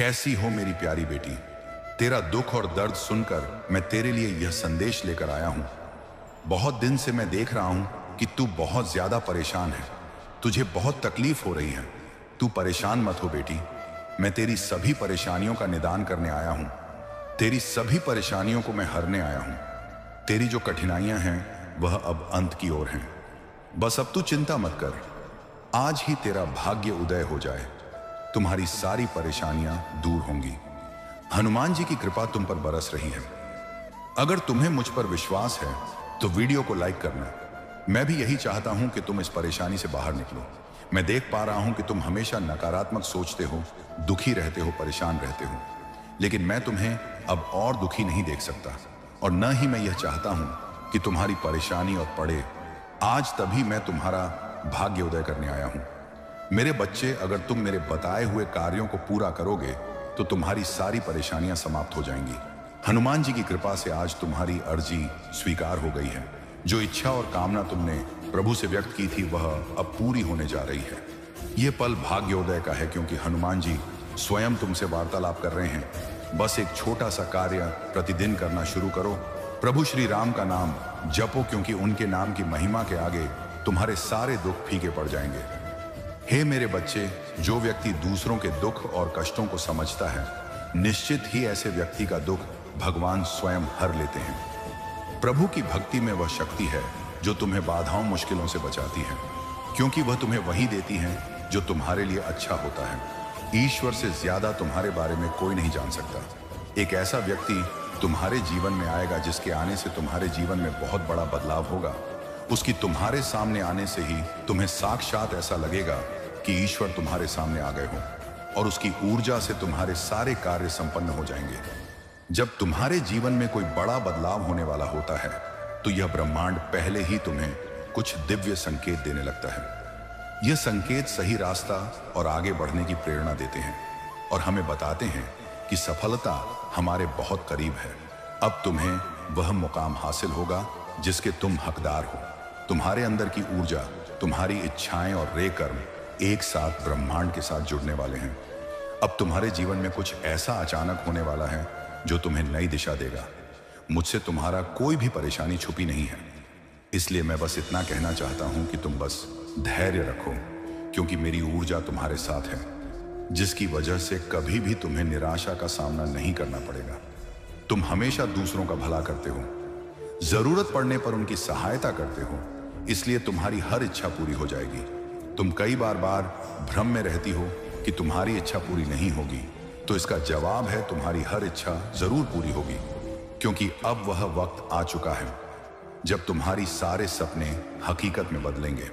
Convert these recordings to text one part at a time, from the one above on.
कैसी हो मेरी प्यारी बेटी। तेरा दुख और दर्द सुनकर मैं तेरे लिए यह संदेश लेकर आया हूं। बहुत दिन से मैं देख रहा हूं कि तू बहुत ज्यादा परेशान है, तुझे बहुत तकलीफ हो रही है। तू परेशान मत हो बेटी, मैं तेरी सभी परेशानियों का निदान करने आया हूं। तेरी सभी परेशानियों को मैं हरने आया हूं। तेरी जो कठिनाइयां हैं वह अब अंत की ओर हैं। बस अब तू चिंता मत कर, आज ही तेरा भाग्य उदय हो जाए, तुम्हारी सारी परेशानियां दूर होंगी। हनुमान जी की कृपा तुम पर बरस रही है। अगर तुम्हें मुझ पर विश्वास है तो वीडियो को लाइक करना। मैं भी यही चाहता हूं कि तुम इस परेशानी से बाहर निकलो। मैं देख पा रहा हूं कि तुम हमेशा नकारात्मक सोचते हो, दुखी रहते हो, परेशान रहते हो, लेकिन मैं तुम्हें अब और दुखी नहीं देख सकता और न ही मैं यह चाहता हूं कि तुम्हारी परेशानी और पड़े। आज तभी मैं तुम्हारा भाग्य उदय करने आया हूं। मेरे बच्चे, अगर तुम मेरे बताए हुए कार्यों को पूरा करोगे तो तुम्हारी सारी परेशानियां समाप्त हो जाएंगी। हनुमान जी की कृपा से आज तुम्हारी अर्जी स्वीकार हो गई है। जो इच्छा और कामना तुमने प्रभु से व्यक्त की थी वह अब पूरी होने जा रही है। यह पल भाग्योदय का है क्योंकि हनुमान जी स्वयं तुमसे वार्तालाप कर रहे हैं। बस एक छोटा सा कार्य प्रतिदिन करना शुरू करो। प्रभु श्री राम का नाम जपो क्योंकि उनके नाम की महिमा के आगे तुम्हारे सारे दुख फीके पड़ जाएंगे। हे मेरे बच्चे, जो व्यक्ति दूसरों के दुख और कष्टों को समझता है, निश्चित ही ऐसे व्यक्ति का दुख भगवान स्वयं हर लेते हैं। प्रभु की भक्ति में वह शक्ति है जो तुम्हें बाधाओं मुश्किलों से बचाती है, क्योंकि वह तुम्हें वही देती है जो तुम्हारे लिए अच्छा होता है। ईश्वर से ज्यादा तुम्हारे बारे में कोई नहीं जान सकता। एक ऐसा व्यक्ति तुम्हारे जीवन में आएगा जिसके आने से तुम्हारे जीवन में बहुत बड़ा बदलाव होगा। उसकी तुम्हारे सामने आने से ही तुम्हें साक्षात ऐसा लगेगा कि ईश्वर तुम्हारे सामने आ गए हो और उसकी ऊर्जा से तुम्हारे सारे कार्य संपन्न हो जाएंगे। जब तुम्हारे जीवन में कोई बड़ा बदलाव होने वाला होता है तो यह ब्रह्मांड पहले ही तुम्हें कुछ दिव्य संकेत देने लगता है। यह संकेत सही रास्ता और आगे बढ़ने की प्रेरणा देते हैं और हमें बताते हैं कि सफलता हमारे बहुत करीब है। अब तुम्हें वह मुकाम हासिल होगा जिसके तुम हकदार हो। तुम्हारे अंदर की ऊर्जा, तुम्हारी इच्छाएं और रे कर्म एक साथ ब्रह्मांड के साथ जुड़ने वाले हैं। अब तुम्हारे जीवन में कुछ ऐसा अचानक होने वाला है जो तुम्हें नई दिशा देगा। मुझसे तुम्हारा कोई भी परेशानी छुपी नहीं है, इसलिए मैं बस इतना कहना चाहता हूं कि तुम बस धैर्य रखो, क्योंकि मेरी ऊर्जा तुम्हारे साथ है, जिसकी वजह से कभी भी तुम्हें निराशा का सामना नहीं करना पड़ेगा। तुम हमेशा दूसरों का भला करते हो, जरूरत पड़ने पर उनकी सहायता करते हो, इसलिए तुम्हारी हर इच्छा पूरी हो जाएगी। तुम कई बार भ्रम में रहती हो कि तुम्हारी इच्छा पूरी नहीं होगी, तो इसका जवाब है तुम्हारी हर इच्छा जरूर पूरी होगी, क्योंकि अब वह वक्त आ चुका है जब तुम्हारी सारे सपने हकीकत में बदलेंगे।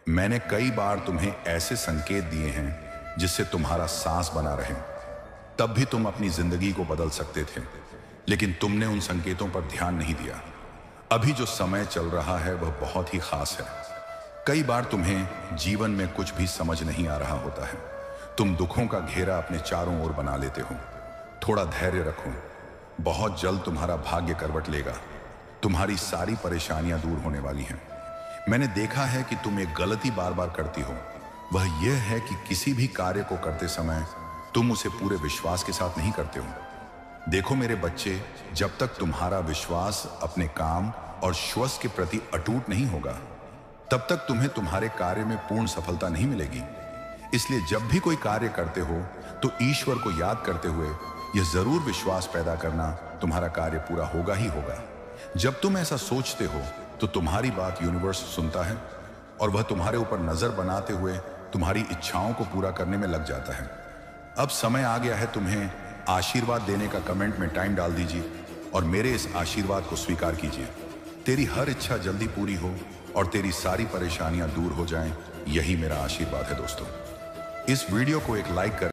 मैंने कई बार तुम्हें ऐसे संकेत दिए हैं जिससे तुम्हारा सांस बना रहे, तब भी तुम अपनी जिंदगी को बदल सकते थे, लेकिन तुमने उन संकेतों पर ध्यान नहीं दिया। अभी जो समय चल रहा है वह बहुत ही खास है। कई बार तुम्हें जीवन में कुछ भी समझ नहीं आ रहा होता है। तुम दुखों का घेरा अपने चारों ओर बना लेते हो। थोड़ा धैर्य रखो, बहुत जल्द तुम्हारा भाग्य करवट लेगा। तुम्हारी सारी परेशानियां दूर होने वाली हैं। मैंने देखा है कि तुम एक गलती बार बार करती हो, वह यह है कि किसी भी कार्य को करते समय तुम उसे पूरे विश्वास के साथ नहीं करते हो। देखो मेरे बच्चे, जब तक तुम्हारा विश्वास अपने काम और श्वास के प्रति अटूट नहीं होगा, तब तक तुम्हें तुम्हारे कार्य में पूर्ण सफलता नहीं मिलेगी। इसलिए जब भी कोई कार्य करते हो तो ईश्वर को याद करते हुए यह जरूर विश्वास पैदा करना, तुम्हारा कार्य पूरा होगा ही होगा। जब तुम ऐसा सोचते हो तो तुम्हारी बात यूनिवर्स सुनता है और वह तुम्हारे ऊपर नजर बनाते हुए तुम्हारी इच्छाओं को पूरा करने में लग जाता है। अब समय आ गया है तुम्हें आशीर्वाद देने का। कमेंट में टाइम डाल दीजिए और मेरे इस आशीर्वाद को स्वीकार कीजिए। तेरी हर इच्छा जल्दी पूरी हो और तेरी सारी परेशानियां दूर हो जाएं, यही मेरा आशीर्वाद है दोस्तों। इस वीडियो को एक लाइक कर